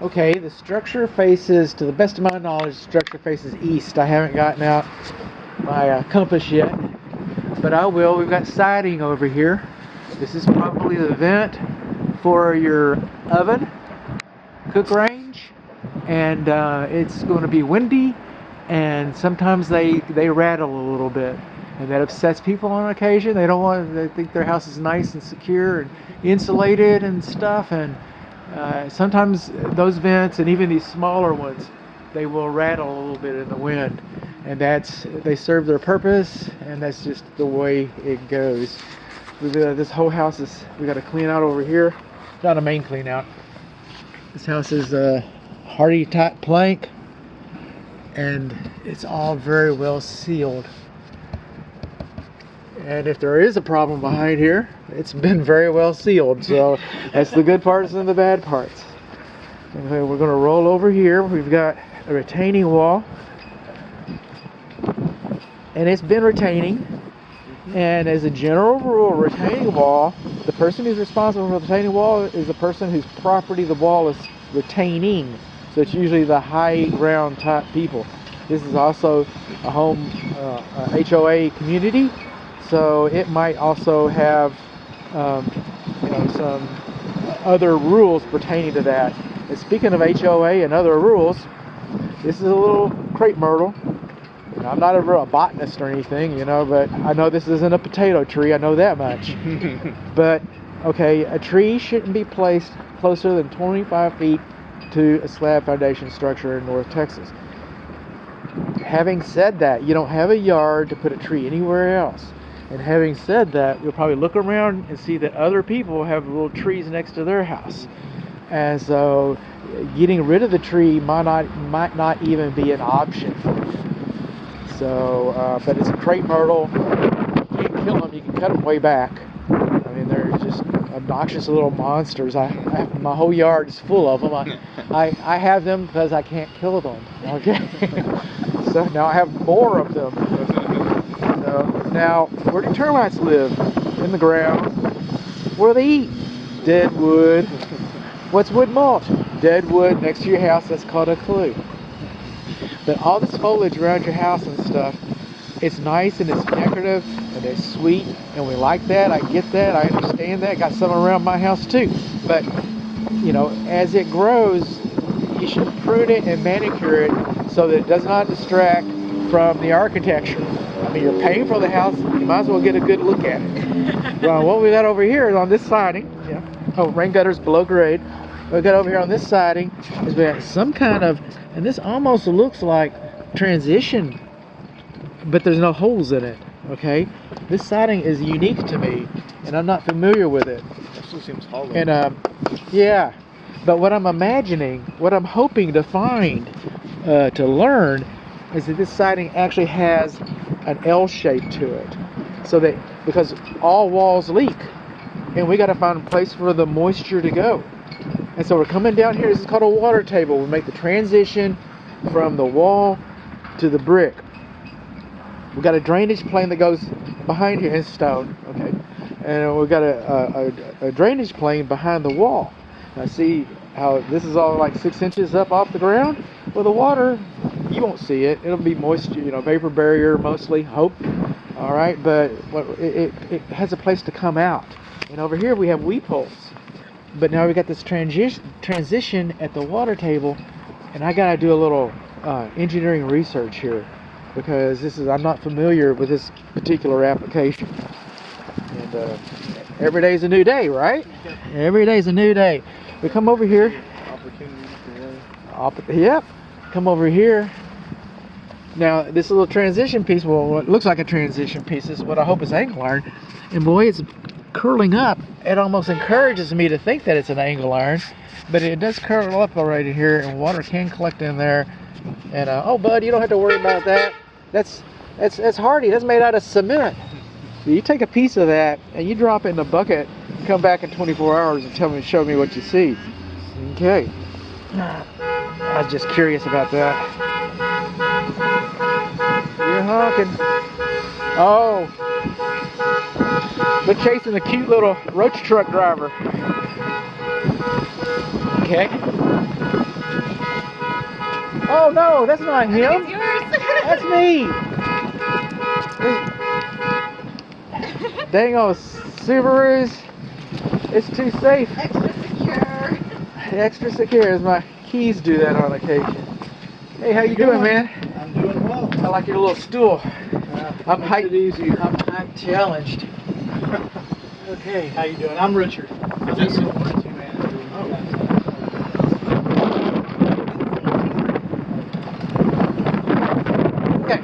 Okay, the structure faces, to the best of my knowledge, the structure faces east. I haven't gotten out my compass yet, but I will. We've got siding over here. This is probably the vent for your oven, cook range, and it's going to be windy, and sometimes they rattle a little bit, and that upsets people on occasion. They think their house is nice and secure and insulated and stuff, and sometimes those vents and even these smaller ones, they will rattle a little bit in the wind, and they serve their purpose, and that's just the way it goes. This whole house we got to clean out over here. Not a main clean out. This house is hardy type plank, and it's all very well sealed. And if there is a problem behind here, it's been very well sealed. So that's the good parts and the bad parts. Okay, we're going to roll over here. We've got a retaining wall, and it's been retaining. And as a general rule, retaining wall, the person who's responsible for the retaining wall is the person whose property the wall is retaining. So it's usually the high ground type people. This is also a home HOA community, so it might also have some other rules pertaining to that. And speaking of HOA and other rules, this is a little crepe myrtle. I'm not a botanist or anything, but I know this isn't a potato tree. I know that much. But, okay, a tree shouldn't be placed closer than 25 feet to a slab foundation structure in North Texas. Having said that, you don't have a yard to put a tree anywhere else. And having said that, you'll probably look around and see that other people have little trees next to their house. And so getting rid of the tree might not even be an option for you. So, but it's a crepe myrtle. You can't kill them. You can cut them way back. I mean, they're just obnoxious little monsters. My whole yard is full of them. I have them because I can't kill them. Okay. So now I have more of them. So now, where do termites live? In the ground. What do they eat? Dead wood. What's wood mulch? Dead wood next to your house. That's called a clue. But all this foliage around your house and stuff, it's nice and it's decorative and it's sweet, and we like that. I get that. I understand that. Got some around my house too. But as it grows, you should prune it and manicure it so that it does not distract from the architecture. I mean, you're paying for the house, you might as well get a good look at it. Well, what we got over here is on this siding. Yeah. Oh, rain gutters below grade. What we got over here on this siding is we have some kind of, and this almost looks like transition, but there's no holes in it. Okay, this siding is unique to me, and I'm not familiar with it. It still seems hollow. And yeah, but what I'm imagining, what I'm hoping to find, to learn, is that this siding actually has an L shape to it, so that because all walls leak, and we got to find a place for the moisture to go. And so we're coming down here. This is called a water table. We make the transition from the wall to the brick. We got a drainage plane that goes behind here in stone, okay, and we got a drainage plane behind the wall. Now see how this is all like 6 inches up off the ground? Well, the water, you won't see it. It'll be moisture, vapor barrier mostly, hope. All right, but it has a place to come out. And over here we have weep holes. But now we got this transition at the water table, and I gotta do a little engineering research here, because I'm not familiar with this particular application. And every day's a new day, right? Every day's a new day. We come over here. Yep. Come over here. Now this little transition piece, well, what looks like a transition piece is what I hope is angle iron, and boy, it's curling up. It almost encourages me to think that it's an angle iron, but it does curl up right in here, and water can collect in there. And oh, bud, you don't have to worry about that. That's hardy. That's made out of cement. So you take a piece of that and you drop it in a bucket and come back in 24 hours and show me what you see. Okay. I was just curious about that. You're honking. Oh. They're chasing a cute little roach truck driver. Okay. Oh no, that's not him. It's yours. That's me. Dang old Subarus. It's too safe. Extra secure. Extra secure, as my keys do that on occasion. Hey, how you doing, man? I'm doing well. I like your little stool. I'm Makes it easy. I'm challenged. Okay, how you doing? I'm Richard. I'm just a warranty manager. Okay.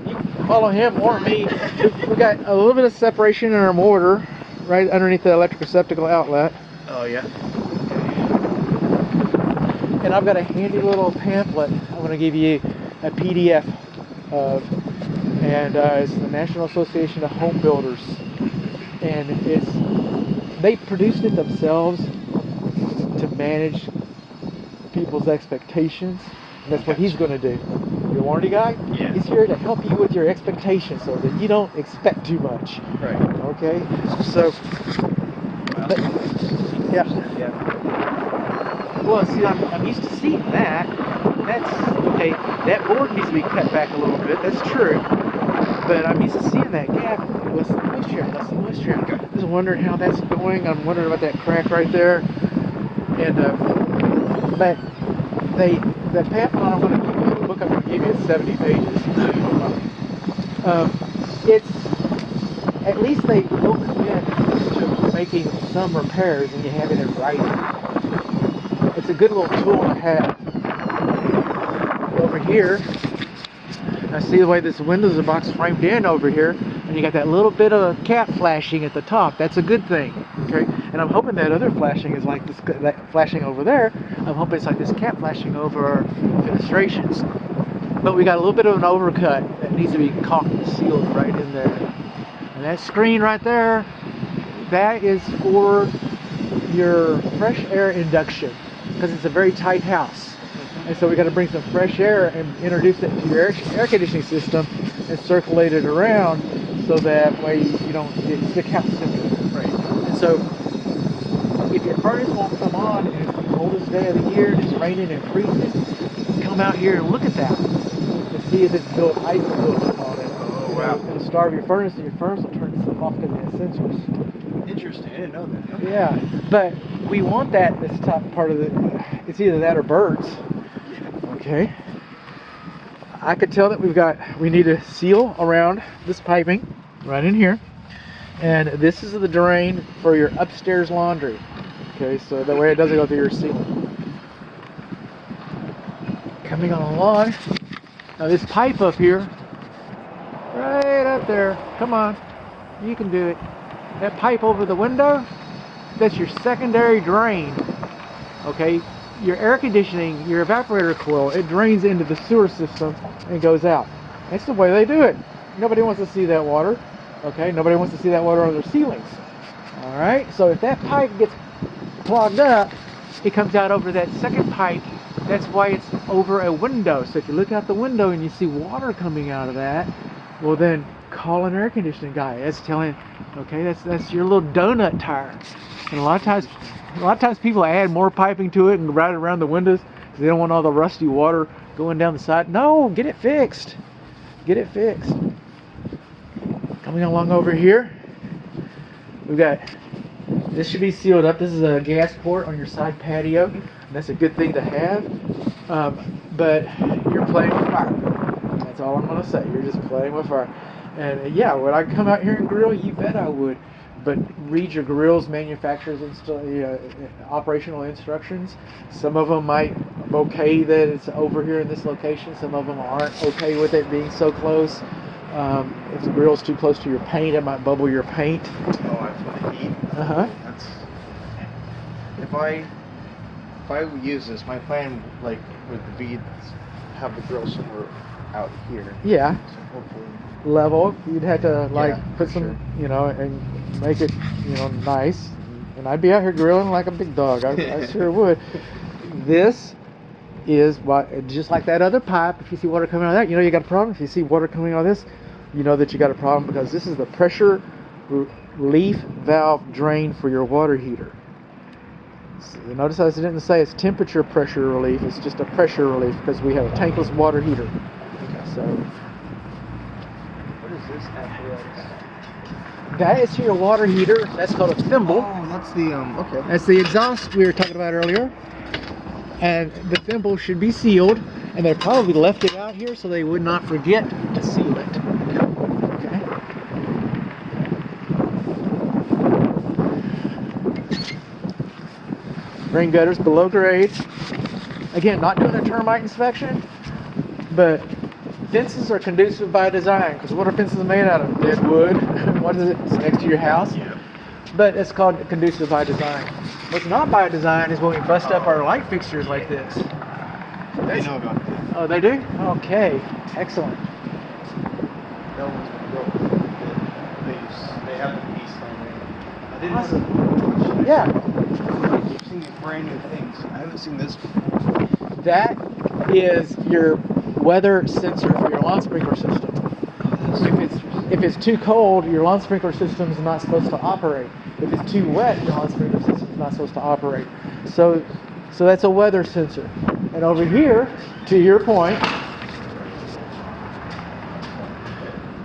You can follow him or me. We got a little bit of separation in our mortar right underneath the electric receptacle outlet. Oh yeah. And I've got a handy little pamphlet I'm going to give you a PDF of, and it's the National Association of Home Builders, and they produced it themselves to manage people's expectations, and that's what he's going to do. Your warranty guy? Yeah. He's here to help you with your expectations so that you don't expect too much. Right. Okay? So, but, yeah. Well, see, I'm used to seeing that. That's, okay, that board needs to be cut back a little bit, that's true. But I'm used to seeing that gap. What's the moisture? That's the moisture. I'm just wondering how that's going. I'm wondering about that crack right there. And, but the pamphlet I'm going to give you, the book I'm going to give you is 70 pages. It's, at least they will commit to making some repairs and you have it in writing. It's a good little tool to have. Over here, I see the way this windows box framed in over here, and you got that little bit of cap flashing at the top. That's a good thing, okay? And I'm hoping that other flashing is like this, that flashing over there. I'm hoping it's like this cap flashing over our fenestrations. But we got a little bit of an overcut that needs to be caulked and sealed right in there. And that screen right there, that is for your fresh air induction, because it's a very tight house. And so we got to bring some fresh air and introduce it to your air conditioning system and circulate it around so that way you don't get sick house symptoms. Right. And so if your furnace won't come on and it's the coldest day of the year and it's raining and freezing, come out here and look at that and see if it's built ice filters on it. Oh wow. It'll starve your furnace and your furnace will turn itself off to the sensors. Interesting. I didn't know that. Okay. Yeah, but we want that this top part of the, it's either that or birds. Okay. I could tell that we need a seal around this piping right in here. And this is the drain for your upstairs laundry. Okay, so that way it doesn't go through your ceiling. Coming on along. Now this pipe up here, right up there, come on, you can do it. That pipe over the window, that's your secondary drain. Okay, your air conditioning, your evaporator coil, it drains into the sewer system and goes out. That's the way they do it. Nobody wants to see that water. Okay, nobody wants to see that water on their ceilings. All right, so if that pipe gets clogged up, it comes out over that second pipe. That's why it's over a window. So if you look out the window and you see water coming out of that, well then call an air conditioning guy. That's telling, okay, that's your little donut tire. And a lot of times people add more piping to it and route it around the windows because they don't want all the rusty water going down the side. No, get it fixed. Get it fixed. Coming along over here, we've got, this should be sealed up. This is a gas port on your side patio. And that's a good thing to have. But you're playing with fire. That's all I'm going to say. You're just playing with fire. And yeah, would I come out here and grill? You bet I would. But read your grill's manufacturer's operational instructions. Some of them might be okay that it's over here in this location. Some of them aren't okay with it being so close. If the grill's too close to your paint, it might bubble your paint. Oh, that's what I need. That's, if I use this, my plan would be to have the grill somewhere out here. Yeah. So hopefully level. You'd have to put some, sure. And make it, nice. And I'd be out here grilling like a big dog. I sure would. This is just like that other pipe. If you see water coming out of that, you got a problem. If you see water coming out of this, you know that you got a problem because this is the pressure relief valve drain for your water heater. So notice I didn't say it's temperature pressure relief. It's just a pressure relief because we have a tankless water heater. So What is this apparatus? that is your water heater. That's called a thimble. Oh, that's the okay. That's the exhaust we were talking about earlier. And the thimble should be sealed, and they probably left it out here so they would not forget to seal it. Okay. Rain gutters below grade. Again, not doing a termite inspection, but fences are conducive by design, because what are fences made out of? Dead wood. What is it? It's next to your house. Yeah. But it's called conducive by design. What's not by design is when we bust up our light fixtures like this. They know about that. Oh, they do? Okay, excellent. That one's been broken. They have the piece on there. I didn't Awesome. know. Yeah, You've seen these brand new things. I haven't seen this before. that is your weather sensor for your lawn sprinkler system. If it's too cold, your lawn sprinkler system is not supposed to operate. If it's too wet, your lawn sprinkler system is not supposed to operate. So that's a weather sensor. And over here, to your point,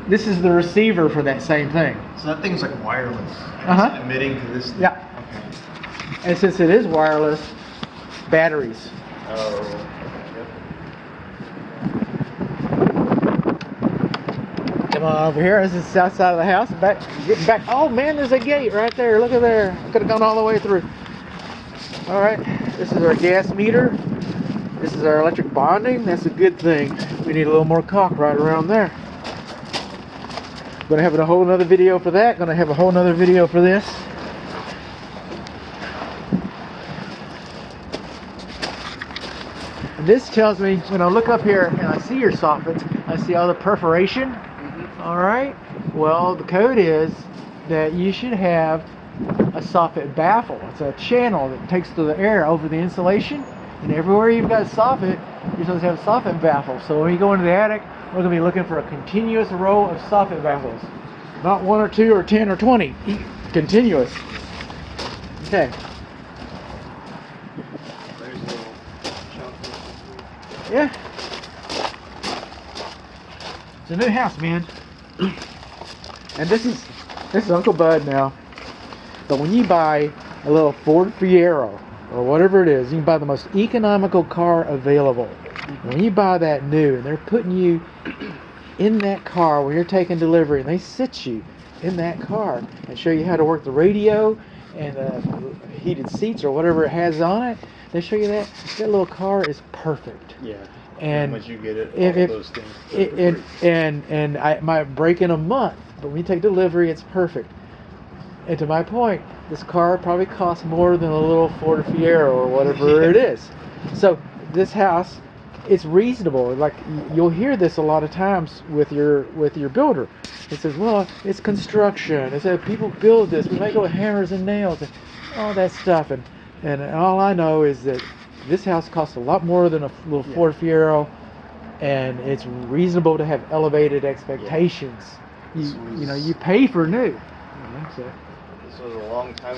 this is the receiver for that same thing. So that thing's like wireless. Uh-huh. It's emitting to this thing. Yeah. Okay. And since it is wireless, batteries. Oh. Come on over here. This is the south side of the house. Getting back. Oh man, there's a gate right there. Look at there. Could have gone all the way through. All right. This is our gas meter. This is our electric bonding. That's a good thing. We need a little more caulk right around there. Gonna have a whole nother video for that. Gonna have a whole nother video for this. And this tells me when I look up here and I see your soffits, I see all the perforation. All right. Well, the code is that you should have a soffit baffle. It's a channel that takes the air over the insulation, and everywhere you've got a soffit, you're supposed to have a soffit baffle. So when you go into the attic, we're going to be looking for a continuous row of soffit baffles, not 1 or 2 or 10 or 20, continuous. Okay. There's a little chunk. Yeah. It's a new house, man. And this is Uncle Bud now. But when you buy a little Ford Fiero or whatever it is, you can buy the most economical car available. When you buy that new, and they're putting you in that car when you're taking delivery, and they sit you in that car and show you how to work the radio and the heated seats or whatever it has on it. They show you that little car is perfect. Yeah. And once you get it, if- all those things. and I might break in a month, but when you take delivery, it's perfect. And to my point, this car probably costs more than a little Ford Fiero or whatever it is. So this house, it's reasonable. Like you'll hear this a lot of times with your builder. It says, "Well, it's construction. It says people build this. We make it with hammers and nails and all that stuff." And all I know is that this house costs a lot more than a little Ford Fiero, and it's reasonable to have elevated expectations. You know, you pay for new. So. This was a long time